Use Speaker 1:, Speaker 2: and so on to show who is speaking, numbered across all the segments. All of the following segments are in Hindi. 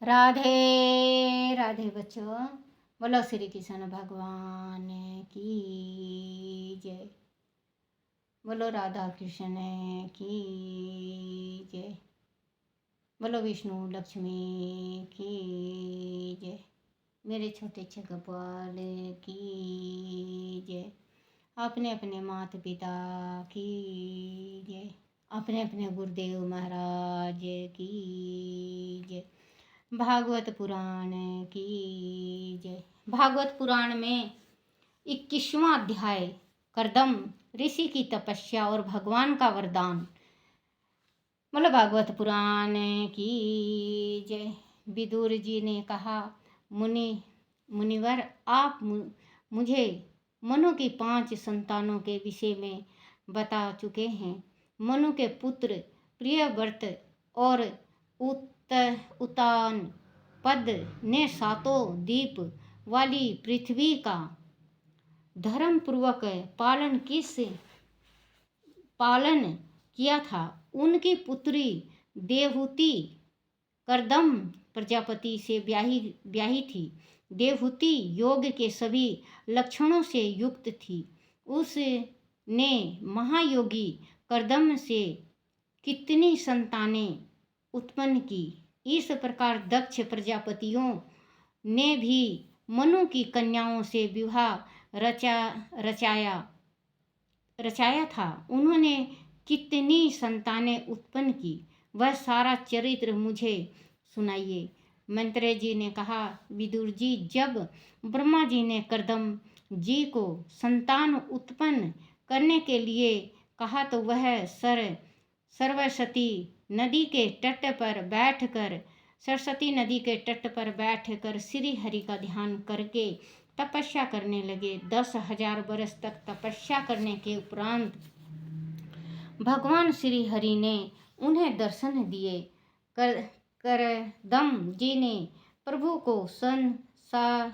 Speaker 1: राधे राधे बच्चों। बोलो श्री कृष्ण भगवान की जय। बोलो राधा कृष्ण की जय। बोलो विष्णु लक्ष्मी की जय। मेरे छोटे अच्छे गोपाल की जय। अपने अपने माता पिता की जय। अपने अपने गुरुदेव महाराज की जय। भागवत पुराण की जय। भागवत पुराण में 21वां अध्याय कर्दम ऋषि की तपस्या और भगवान का वरदान। बोलो भागवत पुराण की जय। विदुर जी ने कहा, मुनिवर आप मुझे मनु की 5 संतानों के विषय में बता चुके हैं। मनु के पुत्र प्रियव्रत और उतान पद ने 7 दीप वाली पृथ्वी का धर्मपूर्वक पालन किया था। उनकी पुत्री देवहूति कर्दम प्रजापति से ब्याही थी। देवहूति योग के सभी लक्षणों से युक्त थी। उसने महायोगी कर्दम से कितनी संतानें उत्पन्न की। इस प्रकार दक्ष प्रजापतियों ने भी मनु की कन्याओं से विवाह रचाया था। उन्होंने कितनी संतानें उत्पन्न की, वह सारा चरित्र मुझे सुनाइए। मंत्रे जी ने कहा, विदुर जी, जब ब्रह्मा जी ने कर्दम जी को संतान उत्पन्न करने के लिए कहा तो वह सरस्वती नदी के तट पर बैठकर श्री हरि का ध्यान करके तपस्या करने लगे। 10,000 वर्ष तक तपस्या करने के उपरांत भगवान श्री हरि ने उन्हें दर्शन दिए। कर्दम जी ने प्रभु को साष्टांग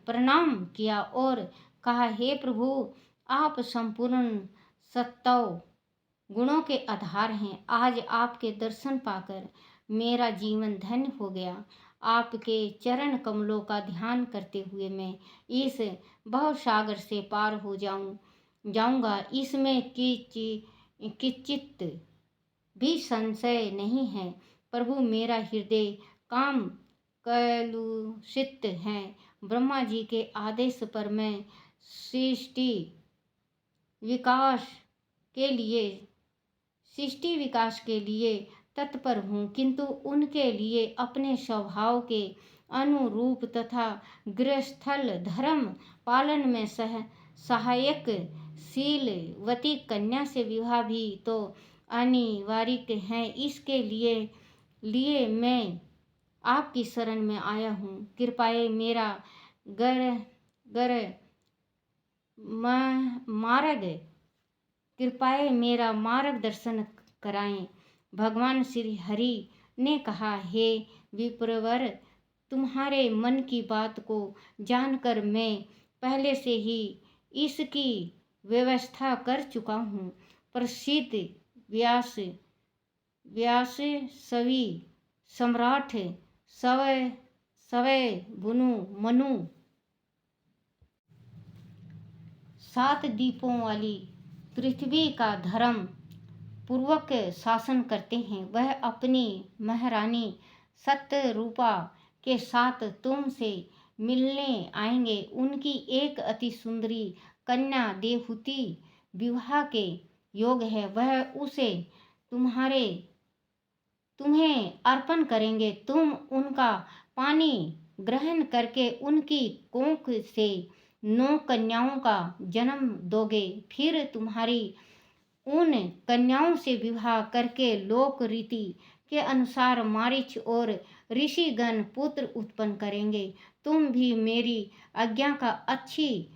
Speaker 1: प्रणाम किया और कहा, हे प्रभु, आप संपूर्ण सत्व गुणों के आधार हैं। आज आपके दर्शन पाकर मेरा जीवन धन्य हो गया। आपके चरण कमलों का ध्यान करते हुए मैं इस भवसागर से पार हो जाऊंगा। इसमें किंचित भी संशय नहीं है। प्रभु, मेरा हृदय काम कलुषित है। ब्रह्मा जी के आदेश पर मैं सृष्टि विकास के लिए तत्पर हूँ, किंतु उनके लिए अपने स्वभाव के अनुरूप तथा गृहस्थल धर्म पालन में सहायक शीलवती कन्या से विवाह भी तो अनिवार्य है। इसके लिए मैं आपकी शरण में आया हूँ। कृपया मेरा मार्गदर्शन कराएं। भगवान श्री हरि ने कहा, हे विप्रवर, तुम्हारे मन की बात को जानकर मैं पहले से ही इसकी व्यवस्था कर चुका हूँ। प्रसिद्ध व्यास सवी सम्राट सवय मनु 7 दीपों वाली पृथ्वी का धर्म पूर्वक शासन करते हैं। वह अपनी महारानी सत्यरूपा के साथ तुमसे मिलने आएंगे। उनकी एक अति सुंदरी कन्या देवहूति विवाह के योग है। वह उसे तुम्हें अर्पण करेंगे। तुम उनका पानी ग्रहण करके उनकी कोख से 9 कन्याओं का जन्म दोगे। फिर तुम्हारी उन कन्याओं से विवाह करके लोक रीति के अनुसार मारीच और ऋषिगण पुत्र उत्पन्न करेंगे। तुम भी मेरी आज्ञा का अच्छी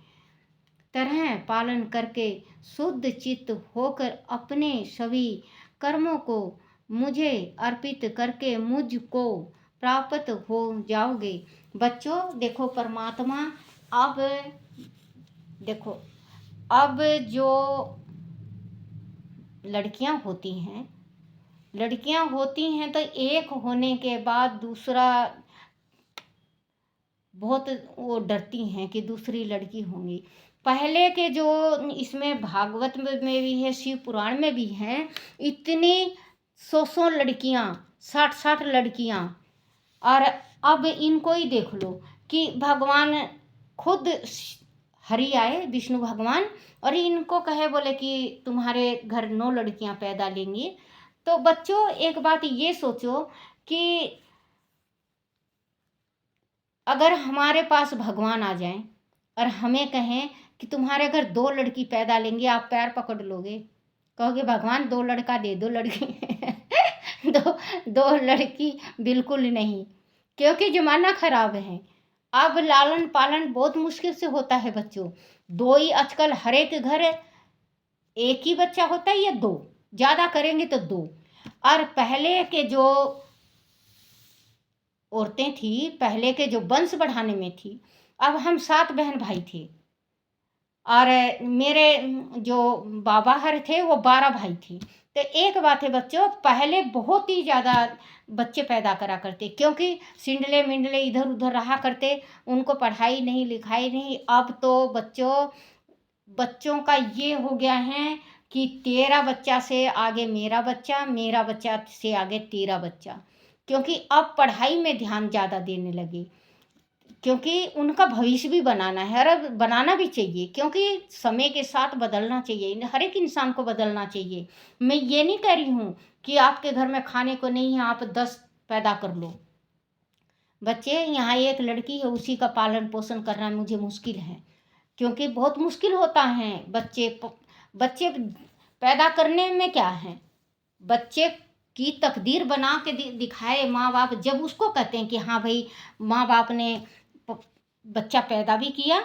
Speaker 1: तरह पालन करके शुद्ध चित्त होकर अपने सभी कर्मों को मुझे अर्पित करके मुझको प्राप्त हो जाओगे। बच्चों देखो, परमात्मा अब जो लड़कियां होती हैं लड़कियां होती हैं तो एक होने के बाद दूसरा बहुत वो डरती हैं कि दूसरी लड़की होंगी। पहले के जो इसमें भागवत में भी है, शिव पुराण में भी हैं, इतनी 100 लड़कियां, 60 लड़कियां। और अब इनको ही देख लो कि भगवान खुद हरि आए, विष्णु भगवान, और इनको कहे बोले कि तुम्हारे घर 9 लड़कियां पैदा लेंगी। तो बच्चों एक बात ये सोचो कि अगर हमारे पास भगवान आ जाएं और हमें कहें कि तुम्हारे घर 2 लड़की पैदा लेंगे, आप पैर पकड़ लोगे? कहोगे भगवान 2 लड़का दे दो, लड़की दो लड़की बिल्कुल नहीं, क्योंकि जमाना खराब है। अब लालन पालन बहुत मुश्किल से होता है बच्चों। 2 ही आजकल हर एक घर है, एक ही बच्चा होता है या 2, ज़्यादा करेंगे तो 2। और पहले के जो औरतें थी, पहले के जो वंश बढ़ाने में थी, अब हम 7 बहन भाई थे, और मेरे जो बाबा हर थे वो 12 भाई थे। तो एक बात है बच्चों, पहले बहुत ही ज़्यादा बच्चे पैदा करा करते, क्योंकि सिंडले मिंडले इधर उधर रहा करते, उनको पढ़ाई नहीं लिखाई नहीं। अब तो बच्चों का ये हो गया है कि तेरा बच्चा से आगे मेरा बच्चा, मेरा बच्चा से आगे तेरा बच्चा, क्योंकि अब पढ़ाई में ध्यान ज़्यादा देने लगे, क्योंकि उनका भविष्य भी बनाना है। और बनाना भी चाहिए, क्योंकि समय के साथ बदलना चाहिए, हर एक इंसान को बदलना चाहिए। मैं ये नहीं कह रही हूँ कि आपके घर में खाने को नहीं है आप 10 पैदा कर लो। बच्चे, यहाँ एक लड़की है, उसी का पालन पोषण करना मुझे मुश्किल है, क्योंकि बहुत मुश्किल होता है। बच्चे पैदा करने में क्या है, बच्चे की तकदीर बना के दिखाए माँ बाप, जब उसको कहते हैं कि हाँ भाई माँ बाप ने बच्चा पैदा भी किया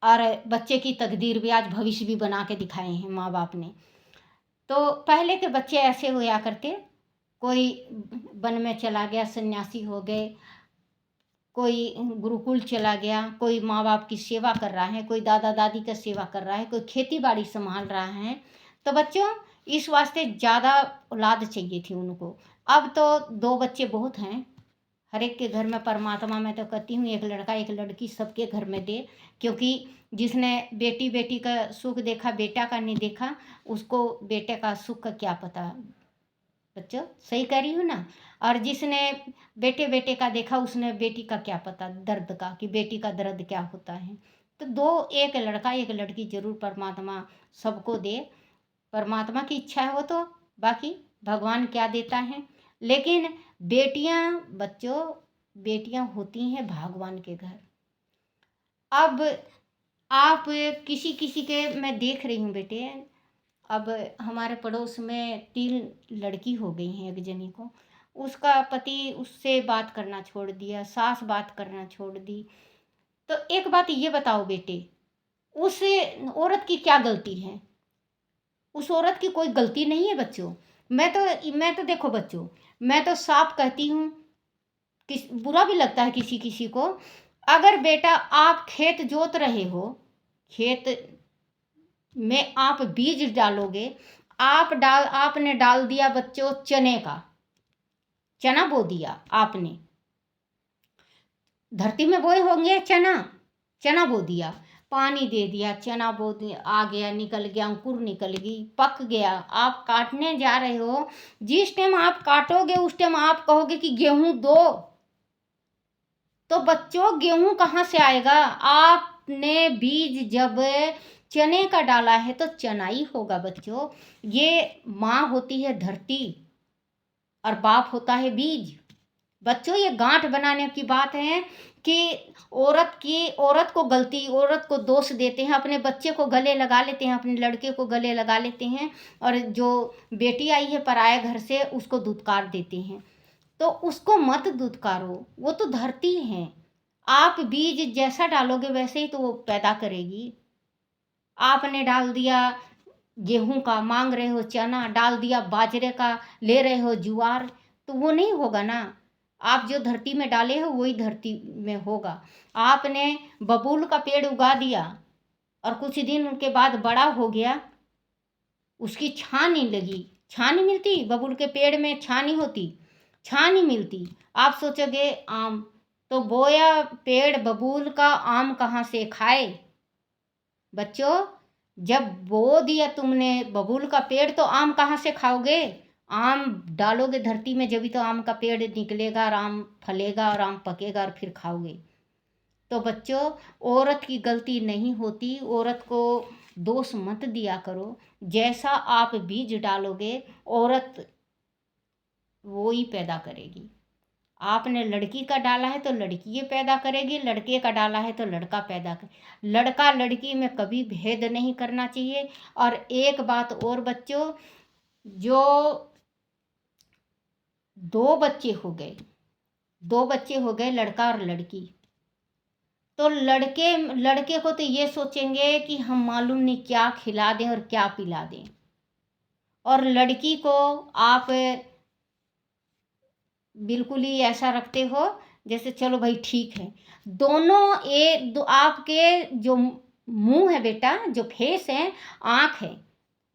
Speaker 1: और बच्चे की तकदीर भी, आज भविष्य भी बना के दिखाए हैं माँ बाप ने। तो पहले के बच्चे ऐसे होया करते, कोई वन में चला गया, सन्यासी हो गए, कोई गुरुकुल चला गया, कोई माँ बाप की सेवा कर रहा है, कोई दादा दादी का सेवा कर रहा है, कोई खेती बाड़ी संभाल रहा है। तो बच्चों इस वास्ते ज़्यादा औलाद चाहिए थी उनको। अब तो 2 बच्चे बहुत हैं हर एक के घर में। परमात्मा, मैं तो कहती हूँ एक लड़का एक लड़की सबके घर में दे, क्योंकि जिसने बेटी का सुख देखा, बेटा का नहीं देखा, उसको बेटे का सुख का क्या पता। बच्चों सही कह रही हूँ ना? और जिसने बेटे का देखा, उसने बेटी का क्या पता दर्द का, कि बेटी का दर्द क्या होता है। तो 2, एक लड़का एक लड़की जरूर परमात्मा सबको दे। परमात्मा की इच्छा है वो तो, बाकी भगवान क्या देता है। लेकिन बच्चों बेटियां होती हैं भगवान के घर। अब आप किसी किसी के, मैं देख रही हूँ बेटे, अब हमारे पड़ोस में 3 लड़की हो गई हैं। एक जनी को उसका पति उससे बात करना छोड़ दिया, सास बात करना छोड़ दी। तो एक बात ये बताओ बेटे, उस औरत की क्या गलती है? उस औरत की कोई गलती नहीं है बच्चों। मैं तो देखो बच्चों, मैं तो साफ कहती हूँ, बुरा भी लगता है किसी किसी को। अगर बेटा आप खेत जोत रहे हो, खेत में आप बीज डालोगे, आपने डाल दिया बच्चों चने का, चना बो दिया आपने, धरती में बोए होंगे चना बो दिया, पानी दे दिया, चना बो दिया, आ गया, निकल गया, अंकुर निकल गई, पक गया, आप काटने जा रहे हो। जिस टाइम आप काटोगे उस टाइम आप कहोगे कि गेहूं दो, तो बच्चों गेहूं कहाँ से आएगा? आपने बीज जब चने का डाला है तो चना ही होगा बच्चों। ये माँ होती है धरती और बाप होता है बीज। बच्चों ये गांठ बनाने की बात है कि औरत को गलती, औरत को दोष देते हैं, अपने बच्चे को गले लगा लेते हैं, अपने लड़के को गले लगा लेते हैं, और जो बेटी आई है पराये घर से उसको दुत्कार देते हैं। तो उसको मत दुत्कारो, वो तो धरती है। आप बीज जैसा डालोगे वैसे ही तो वो पैदा करेगी। आपने डाल दिया गेहूं का, मांग रहे हो चना, डाल दिया बाजरे का, ले रहे हो ज्वार, तो वो नहीं होगा ना। आप जो धरती में डाले हो वही धरती में होगा। आपने बबूल का पेड़ उगा दिया और कुछ दिन के बाद बड़ा हो गया, उसकी छाँ नहीं लगी, छाँ नहीं मिलती, बबूल के पेड़ में छाँ नहीं होती, छाँ नहीं मिलती। आप सोचोगे आम, तो बोया पेड़ बबूल का, आम कहाँ से खाए? बच्चों, जब बो दिया तुमने बबूल का पेड़ तो आम कहाँ से खाओगे? आम डालोगे धरती में, जब भी तो आम का पेड़ निकलेगा और आम फलेगा और आम पकेगा और फिर खाओगे। तो बच्चों, औरत की गलती नहीं होती, औरत को दोष मत दिया करो। जैसा आप बीज डालोगे औरत वो ही पैदा करेगी। आपने लड़की का डाला है तो लड़की ये पैदा करेगी, लड़के का डाला है तो लड़का पैदा कर। लड़का लड़की में कभी भेद नहीं करना चाहिए। और एक बात और बच्चों, जो दो बच्चे हो गए, दो बच्चे हो गए लड़का और लड़की, तो लड़के को तो ये सोचेंगे कि हम मालूम नहीं क्या खिला दें और क्या पिला दें, और लड़की को आप बिल्कुल ही ऐसा रखते हो जैसे चलो भाई ठीक है। दोनों आपके जो मुंह है बेटा, जो फेस है, आँख है,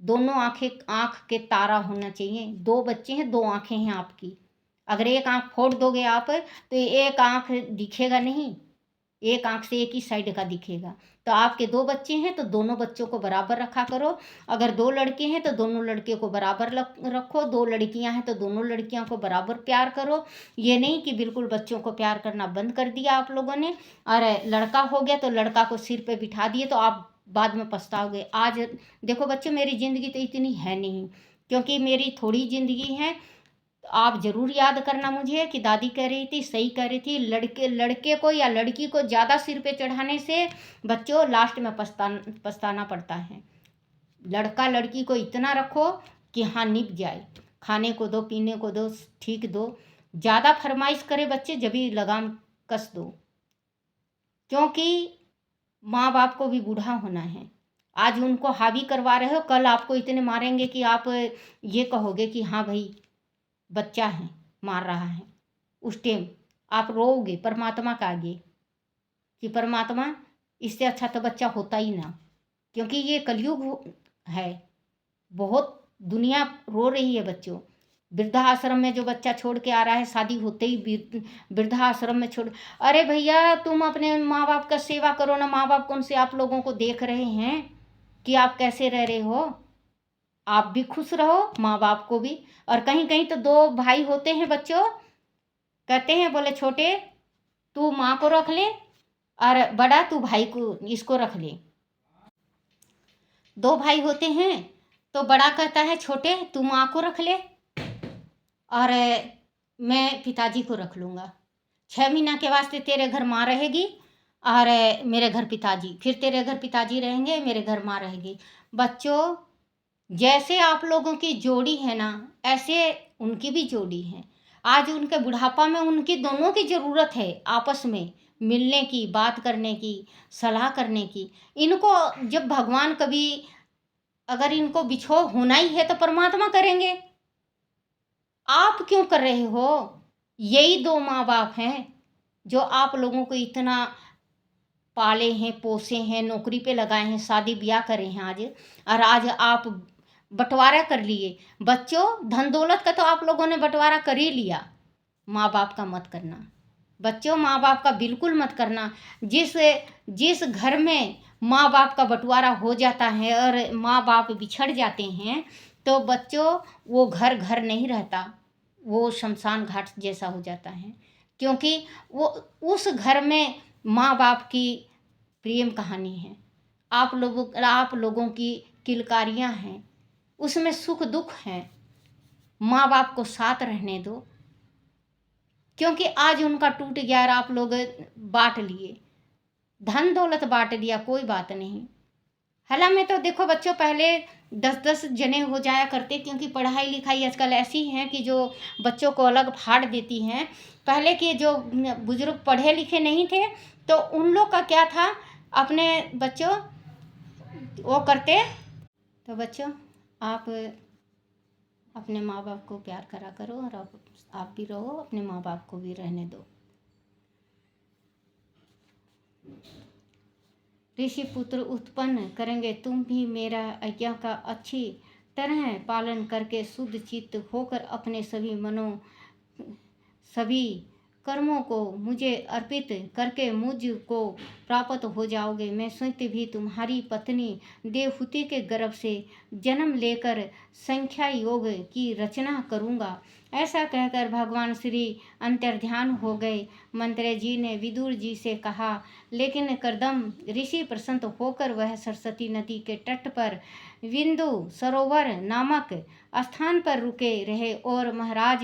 Speaker 1: दोनों आँख के तारा होना चाहिए। दो बच्चे हैं, दो आँखें हैं आपकी। अगर एक आँख फोड़ दोगे आप तो एक आँख दिखेगा नहीं, एक आँख से एक ही साइड का दिखेगा। तो आपके दो बच्चे हैं तो दोनों बच्चों को बराबर रखा करो। अगर दो लड़के हैं तो दोनों लड़के को बराबर रखो, दो लड़कियां हैं तो दोनों लड़कियों को बराबर प्यार करो। ये नहीं कि बिल्कुल बच्चों को प्यार करना बंद कर दिया आप लोगों ने, और लड़का हो गया तो लड़का को सिर पे बिठा दिए तो आप बाद में पछताओगे। आज देखो बच्चों, मेरी ज़िंदगी तो इतनी है नहीं, क्योंकि मेरी थोड़ी ज़िंदगी है। आप जरूर याद करना मुझे कि दादी कह रही थी, सही कह रही थी, लड़के को या लड़की को ज़्यादा सिर पे चढ़ाने से बच्चों लास्ट में पछताना पड़ता है। लड़का लड़की को इतना रखो कि हाँ निभ जाए, खाने को दो, पीने को दो, ठीक दो। ज़्यादा फरमाइश करे बच्चे जब भी लगाम कस दो, क्योंकि माँ बाप को भी बूढ़ा होना है। आज उनको हावी करवा रहे हो, कल आपको इतने मारेंगे कि आप ये कहोगे कि हाँ भाई बच्चा है मार रहा है। उस टाइम आप रोओगे परमात्मा के आगे कि परमात्मा, इससे अच्छा तो बच्चा होता ही ना, क्योंकि ये कलयुग है। बहुत दुनिया रो रही है बच्चों। वृद्धाश्रम में जो बच्चा छोड़ के आ रहा है, शादी होते ही वृद्धाश्रम में छोड़। अरे भैया, तुम अपने माँ बाप का सेवा करो ना। माँ बाप कौन से आप लोगों को देख रहे हैं कि आप कैसे रह रहे हो? आप भी खुश रहो, माँ बाप को भी। और कहीं कहीं तो दो भाई होते हैं बच्चों, कहते हैं बोले छोटे तू माँ को रख ले और बड़ा तू भाई को इसको रख ले। दो भाई होते हैं तो बड़ा कहता है छोटे तू माँ को रख ले और मैं पिताजी को रख लूँगा। 6 महीना के वास्ते तेरे घर माँ रहेगी और मेरे घर पिताजी, फिर तेरे घर पिताजी रहेंगे, मेरे घर माँ रहेगी। बच्चों, जैसे आप लोगों की जोड़ी है ना, ऐसे उनकी भी जोड़ी है। आज उनके बुढ़ापा में उनकी दोनों की ज़रूरत है आपस में मिलने की, बात करने की, सलाह करने की। इनको जब भगवान कभी अगर इनको बिछो होना ही है तो परमात्मा करेंगे। आप क्यों कर रहे हो? यही दो माँ बाप हैं जो आप लोगों को इतना पाले हैं, पोसे हैं, नौकरी पे लगाए हैं, शादी ब्याह करे हैं आज, और आज आप बंटवारा कर लिए। बच्चों, धन दौलत का तो आप लोगों ने बंटवारा कर ही लिया, माँ बाप का मत करना। बच्चों, माँ बाप का बिल्कुल मत करना। जिस घर में माँ बाप का बंटवारा हो जाता है और माँ बाप बिछड़ जाते हैं तो बच्चों वो घर घर नहीं रहता, वो शमशान घाट जैसा हो जाता है। क्योंकि वो उस घर में माँ बाप की प्रेम कहानी है, आप लोगों की किलकारियाँ हैं, उसमें सुख दुख हैं। माँ बाप को साथ रहने दो, क्योंकि आज उनका टूट गया और आप लोग बांट लिए, धन दौलत बांट दिया, कोई बात नहीं। हालांकि में तो देखो बच्चों, पहले 10-10 जने हो जाया करते, क्योंकि पढ़ाई लिखाई आजकल ऐसी है कि जो बच्चों को अलग फाड़ देती हैं। पहले के जो बुजुर्ग पढ़े लिखे नहीं थे तो उन लोग का क्या था, अपने बच्चों वो करते। तो बच्चों, आप अपने माँ बाप को प्यार करा करो और आप भी रहो, अपने माँ बाप को भी रहने दो। ऋषि पुत्र उत्पन्न करेंगे, तुम भी मेरा आज्ञा का अच्छी तरह पालन करके शुद्ध चित्त होकर अपने सभी कर्मों को मुझे अर्पित करके मुझको प्राप्त हो जाओगे। मैं स्वयं भी तुम्हारी पत्नी देवहूति के गर्भ से जन्म लेकर संख्या योग की रचना करूँगा। ऐसा कहकर भगवान श्री अंतर्ध्यान हो गए। मंत्री जी ने विदुर जी से कहा, लेकिन कर्दम ऋषि प्रसन्न होकर वह सरस्वती नदी के तट पर बिंदु सरोवर नामक स्थान पर रुके रहे और महाराज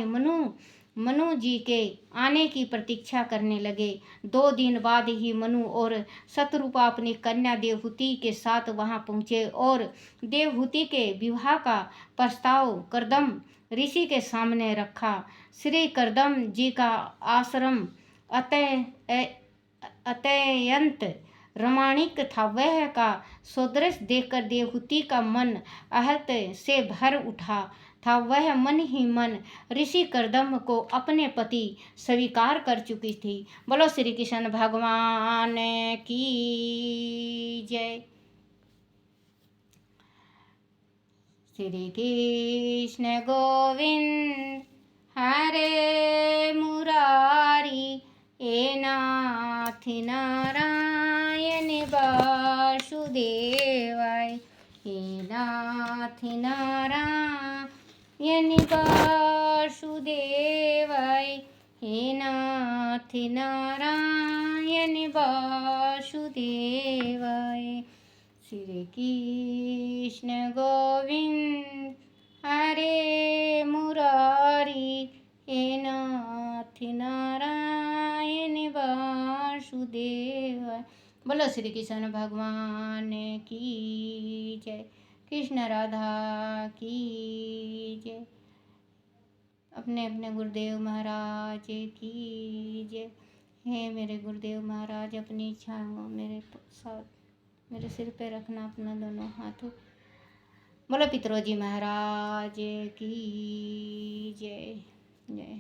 Speaker 1: मनु जी के आने की प्रतीक्षा करने लगे। 2 दिन बाद ही मनु और शतरूपा अपनी कन्या देवहूति के साथ वहां पहुंचे और देवहूति के विवाह का प्रस्ताव कर्दम ऋषि के सामने रखा। श्री कर्दम जी का आश्रम अत्यंत रमणीक था। वह का सौंदर्य देखकर देवहूति का मन आहत से भर उठा था। वह मन ही मन ऋषि कर्दम को अपने पति स्वीकार कर चुकी थी। बोलो श्री कृष्ण भगवान की जय। श्री कृष्ण गोविंद हरे मुरारी, हे नाथ नारायण वासुदेवाय, हे नाथ नारायण वासुदेवाय, हे नाथ नारायण वासुदेवाय। श्री कृष्ण गोविंद हरे मुरारी, हे नाथ नारायण वासुदेवाय। बोलो श्री कृष्ण भगवान की जय। कृष्ण राधा की जय। अपने अपने गुरुदेव महाराज की जय। हे मेरे गुरुदेव महाराज, अपनी इच्छा मेरे साथ मेरे सिर पे रखना अपना दोनों हाथ। बोलो पितरोजी महाराज की जय। जय।